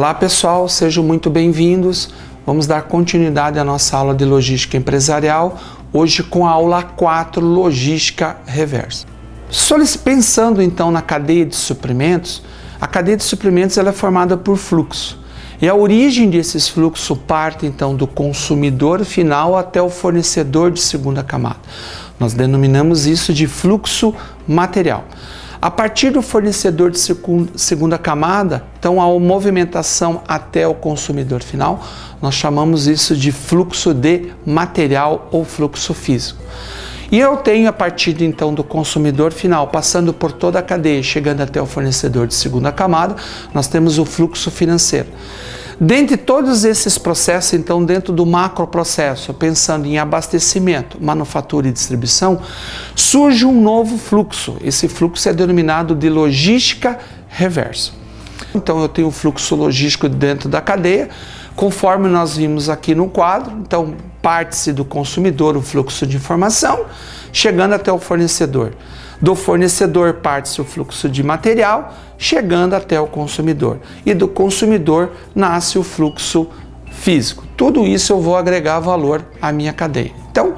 Olá pessoal, sejam muito bem-vindos. Vamos dar continuidade à nossa aula de logística empresarial, hoje com a aula 4, logística reversa. Pensando então na cadeia de suprimentos, a cadeia de suprimentos ela é formada por fluxo. E a origem desses fluxos parte então do consumidor final até o fornecedor de segunda camada. Nós denominamos isso de fluxo material. A partir do fornecedor de segunda camada, então a movimentação até o consumidor final, nós chamamos isso de fluxo de material ou fluxo físico. E eu tenho a partir então do consumidor final, passando por toda a cadeia, chegando até o fornecedor de segunda camada, nós temos o fluxo financeiro. Dentre todos esses processos, então, dentro do macroprocesso, pensando em abastecimento, manufatura e distribuição, surge um novo fluxo. Esse fluxo é denominado de logística reversa. Então, eu tenho o fluxo logístico dentro da cadeia, conforme nós vimos aqui no quadro. Então, parte-se do consumidor o fluxo de informação, chegando até o fornecedor. Do fornecedor parte-se o fluxo de material, chegando até o consumidor. E do consumidor nasce o fluxo físico. Tudo isso eu vou agregar valor à minha cadeia. Então,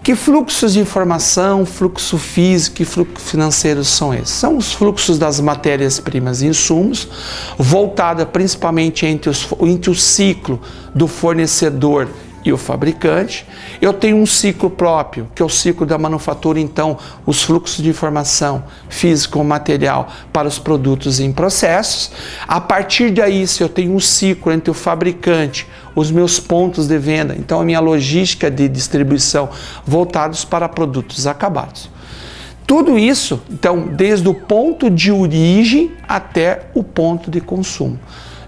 que fluxos de informação, fluxo físico e fluxo financeiro são esses? São os fluxos das matérias-primas e insumos, voltada principalmente entre o ciclo do fornecedor e o fabricante. Eu tenho um ciclo próprio, que é o ciclo da manufatura, então os fluxos de informação físico ou material para os produtos em processos. A partir daí, se eu tenho um ciclo entre o fabricante, os meus pontos de venda, então a minha logística de distribuição voltados para produtos acabados. Tudo isso, então, desde o ponto de origem até o ponto de consumo,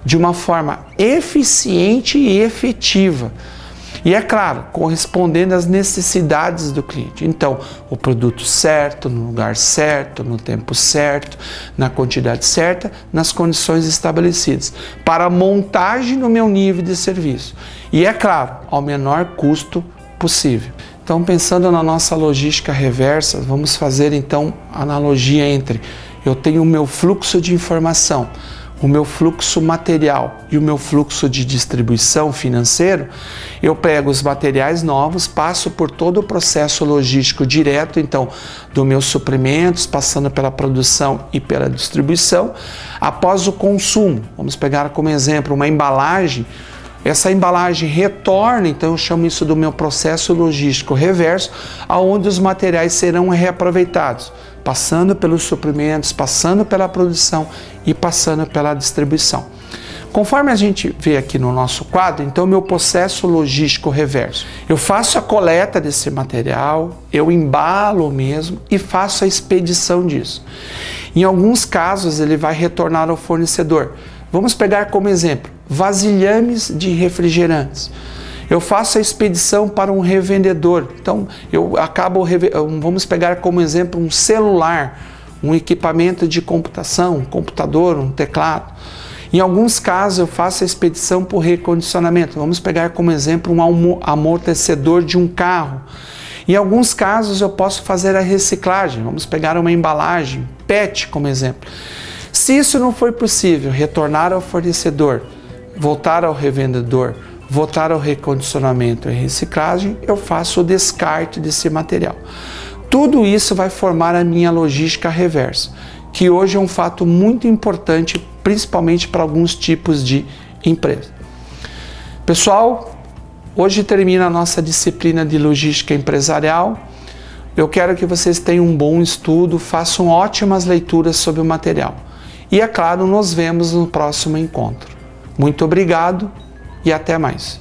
de uma forma eficiente e efetiva. E é claro, correspondendo às necessidades do cliente. Então, o produto certo, no lugar certo, no tempo certo, na quantidade certa, nas condições estabelecidas, para a montagem do meu nível de serviço. E é claro, ao menor custo possível. Então, pensando na nossa logística reversa, vamos fazer então a analogia entre eu tenho o meu fluxo de informação, o meu fluxo material e o meu fluxo de distribuição financeiro. Eu pego os materiais novos, passo por todo o processo logístico direto, então, dos meus suprimentos, passando pela produção e pela distribuição. Após o consumo, vamos pegar como exemplo uma embalagem, essa embalagem retorna, então eu chamo isso do meu processo logístico reverso, onde os materiais serão reaproveitados, passando pelos suprimentos, passando pela produção e passando pela distribuição. Conforme a gente vê aqui no nosso quadro, então meu processo logístico reverso. Eu faço a coleta desse material, eu embalo mesmo e faço a expedição disso. Em alguns casos ele vai retornar ao fornecedor. Vamos pegar como exemplo vasilhames de refrigerantes. Eu faço a expedição para um revendedor. Então, vamos pegar como exemplo um celular, um equipamento de computação, um computador, um teclado. Em alguns casos, eu faço a expedição por recondicionamento. Vamos pegar como exemplo um amortecedor de um carro. Em alguns casos, eu posso fazer a reciclagem. Vamos pegar uma embalagem, PET como exemplo. Se isso não for possível, retornar ao fornecedor, voltar ao revendedor, voltar ao recondicionamento e reciclagem, eu faço o descarte desse material. Tudo isso vai formar a minha logística reversa, que hoje é um fato muito importante, principalmente para alguns tipos de empresa. Pessoal, hoje termina a nossa disciplina de logística empresarial. Eu quero que vocês tenham um bom estudo, façam ótimas leituras sobre o material. E é claro, nos vemos no próximo encontro. Muito obrigado e até mais.